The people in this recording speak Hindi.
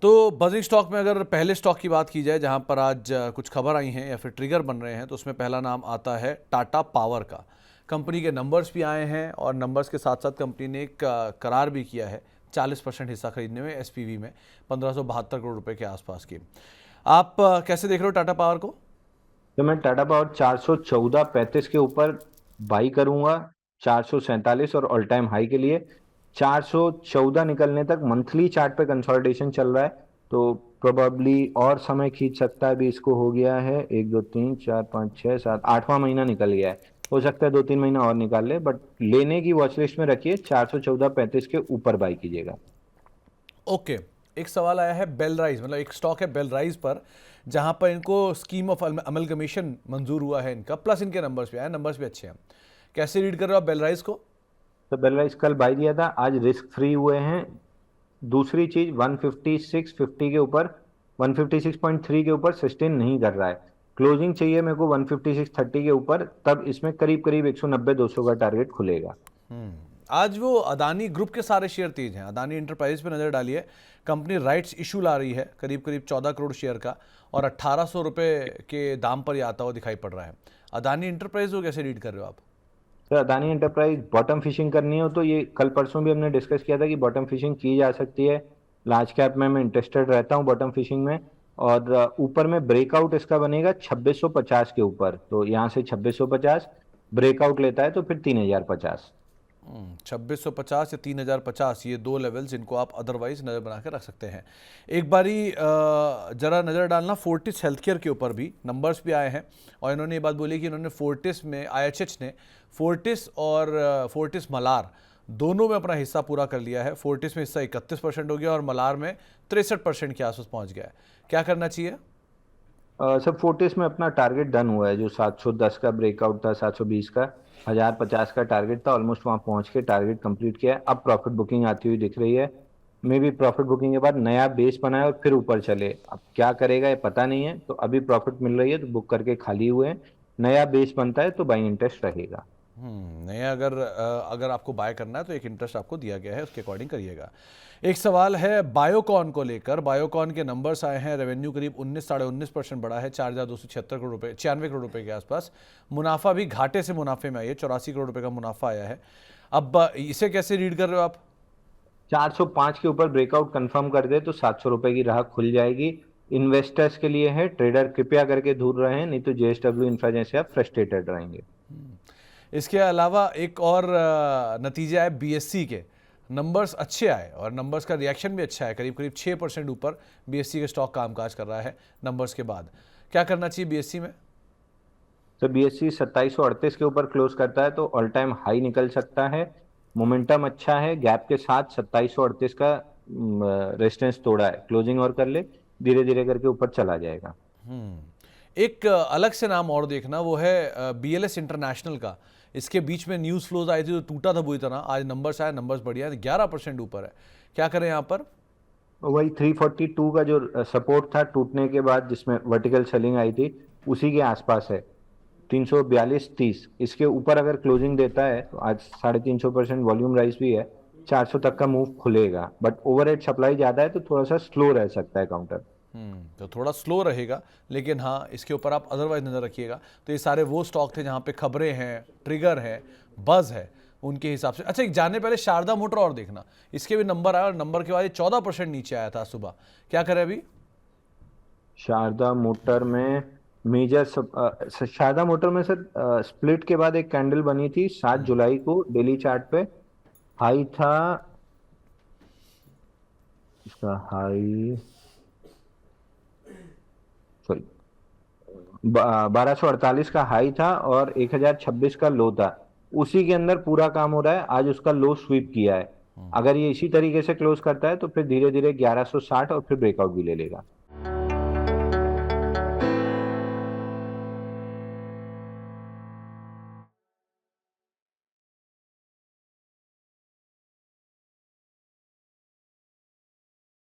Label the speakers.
Speaker 1: तो बजिंग स्टॉक में अगर पहले स्टॉक की बात की जाए जहां पर आज कुछ खबर आई हैं या फिर ट्रिगर बन रहे हैं, तो उसमें पहला नाम आता है टाटा पावर का। कंपनी के नंबर्स भी आए हैं और नंबर्स के साथ साथ कंपनी ने एक करार भी किया है 40% हिस्सा खरीदने में एसपीवी में 1572 करोड़ रुपए के आसपास की। आप कैसे देख रहे हो टाटा पावर को?
Speaker 2: तो मैं टाटा पावर 414.35 के ऊपर बाई करूंगा। 447 और ऑल टाइम हाई के लिए 414 निकलने तक मंथली चार्ट पे कंसोलिडेशन चल रहा है। तो प्रोबेबली और समय खींच सकता है। अभी इसको हो गया है 1 2 3 4 5 6 7 8वां महीना निकल गया है। हो सकता है 2 3 महीना और निकाल ले, बट लेने की वॉच लिस्ट में रखिए। 414.35 के ऊपर बाई कीजिएगा।
Speaker 1: ओके। एक सवाल आया है बेल राइज, मतलब एक स्टॉक है बेल राइज पर, जहां पर इनको स्कीम ऑफ अमलगमेशन मंजूर हुआ है इनका, प्लस इनके नंबर्स भी आए, नंबर्स भी अच्छे हैं। कैसे रीड कर रहे हो आप बेल राइज को?
Speaker 2: तो बेलराइज कल बाई दिया था, आज रिस्क फ्री हुए हैं। दूसरी चीज 156.50 के ऊपर, 156.3 के ऊपर सस्टेन नहीं कर रहा है। क्लोजिंग चाहिए मेरे को 156.30 के ऊपर, तब इसमें करीब करीब 190-200 का टारगेट खुलेगा।
Speaker 1: आज वो अदानी ग्रुप के सारे शेयर तेज हैं। अदानी इंटरप्राइज पे नजर डालिए, कंपनी राइट्स इशू ला रही है करीब करीब 14 करोड़ शेयर का, और 1800 रुपए के दाम पर ये आता हुआ दिखाई पड़ रहा है। अदानी इंटरप्राइज को कैसे रीड कर रहे हो आप?
Speaker 2: Sir Adani enterprise bottom fishing करनी हो तो ये कल परसों भी हमने डिस्कस किया था कि बॉटम फिशिंग की जा सकती है। लार्ज कैप में मैं इंटरेस्टेड रहता हूँ बॉटम फिशिंग में। और ऊपर में ब्रेकआउट इसका बनेगा 2650 के ऊपर। तो यहाँ से 2650 ब्रेकआउट लेता है तो फिर 3050।
Speaker 1: 2650 या 3050, ये दो लेवल्स जिनको आप अदरवाइज नज़र बना के रख सकते हैं। एक बारी जरा नज़र डालना फोर्टिस हेल्थ केयर के ऊपर भी, नंबर्स भी आए हैं और इन्होंने ये बात बोली कि इन्होंने फोर्टिस में, आईएचएच ने फोर्टिस और फोर्टिस मलार दोनों में अपना हिस्सा पूरा कर लिया है। फोर्टिस में हिस्सा 31% हो गया और मलार में 63% के आसपास पहुंच गया है। क्या करना चाहिए?
Speaker 2: सब फोर्टिस में अपना टारगेट डन हुआ है। जो 710 का ब्रेकआउट था, 720 का, 1050 का टारगेट था, ऑलमोस्ट वहां पहुंच के टारगेट कंप्लीट किया है। अब प्रॉफिट बुकिंग आती हुई दिख रही है। मे भी प्रॉफिट बुकिंग के बाद नया बेस बनाए और फिर ऊपर चले। अब क्या करेगा ये पता नहीं है। तो अभी प्रॉफिट मिल रही है तो बुक करके खाली हुए हैं। नया बेस बनता है तो बाइंग इंटरेस्ट रहेगा।
Speaker 1: नहीं, अगर आपको बाय करना है तो एक इंटरेस्ट आपको दिया गया है, उसके अकॉर्डिंग करिएगा। एक सवाल है बायोकॉन को लेकर। बायोकॉन के नंबर्स आए हैं, रेवेन्यू करीब 19-19.5% बढ़ा है, 4276 करोड़ रुपए, 96 करोड़ रुपए के आसपास। मुनाफा भी घाटे से मुनाफे में आई है, 84 करोड़ रुपए का मुनाफा आया है। अब इसे कैसे रीड कर रहे हो आप?
Speaker 2: 405 के ऊपर ब्रेकआउट कंफर्म कर दे तो 700 रुपए की राह खुल जाएगी। इन्वेस्टर्स के लिए है, ट्रेडर कृपया करके दूर रहें, नहीं तो जेएसडब्ल्यू इंफ्रा जैसे आप फ्रस्ट्रेटेड रहेंगे।
Speaker 1: इसके अलावा एक और नतीजा है बीएससी के। नंबर्स अच्छे आए और नंबर्स का रिएक्शन भी अच्छा है, करीब करीब 6% ऊपर बीएससी के स्टॉक कामकाज कर रहा है नंबर्स के बाद। क्या करना चाहिए बीएससी में?
Speaker 2: तो बीएससी 2738 के ऊपर क्लोज करता है तो ऑल टाइम हाई निकल सकता है। मोमेंटम अच्छा है, गैप के साथ 2738 का रेजिस्टेंस तोड़ा है। क्लोजिंग और कर ले, धीरे धीरे करके ऊपर चला जाएगा।
Speaker 1: एक अलग से नाम और देखना, वो है बीएलएस इंटरनेशनल का। इसके बीच में न्यूज़ फ्लोज आई थी तो टूटा था बुरी तरह। आज नंबर्स आए, नंबर्स बढ़िया है, 11% ऊपर है। क्या करें यहाँ पर?
Speaker 2: वही 342 का जो सपोर्ट था टूटने के बाद, जिसमें वर्टिकल सेलिंग आई थी, उसी के आसपास है। 342.30 इसके ऊपर अगर क्लोजिंग देता है तो आज 350% वॉल्यूम राइज भी है। 400 तक का मूव खुलेगा, बट ओवरहेड सप्लाई ज्यादा है तो थोड़ा सा स्लो रह सकता है काउंटर।
Speaker 1: तो थोड़ा स्लो रहेगा, लेकिन हाँ, इसके ऊपर आप अदरवाइज नज़र रखिएगा। तो ये सारे वो स्टॉक थे जहाँ पे खबरें हैं, ट्रिगर है, बज़ है, उनके हिसाब से। अच्छा, एक जाने पहले शारदा मोटर और देखना, इसके भी नंबर आया और नंबर के बाद ये 14% नीचे आया था सुबह। क्या करें अभी?
Speaker 2: शारदा मोटर में शारदा मोटर में सर स्प्लिट के बाद एक कैंडल बनी थी 7 जुलाई को डेली चार्ट पे। हाई था, इसका हाई, सॉरी, 1248 का हाई था और 1026 का लो था। उसी के अंदर पूरा काम हो रहा है। आज उसका लो स्वीप किया है। अगर ये इसी तरीके से क्लोज करता है तो फिर धीरे धीरे 1160 और फिर ब्रेकआउट भी ले लेगा।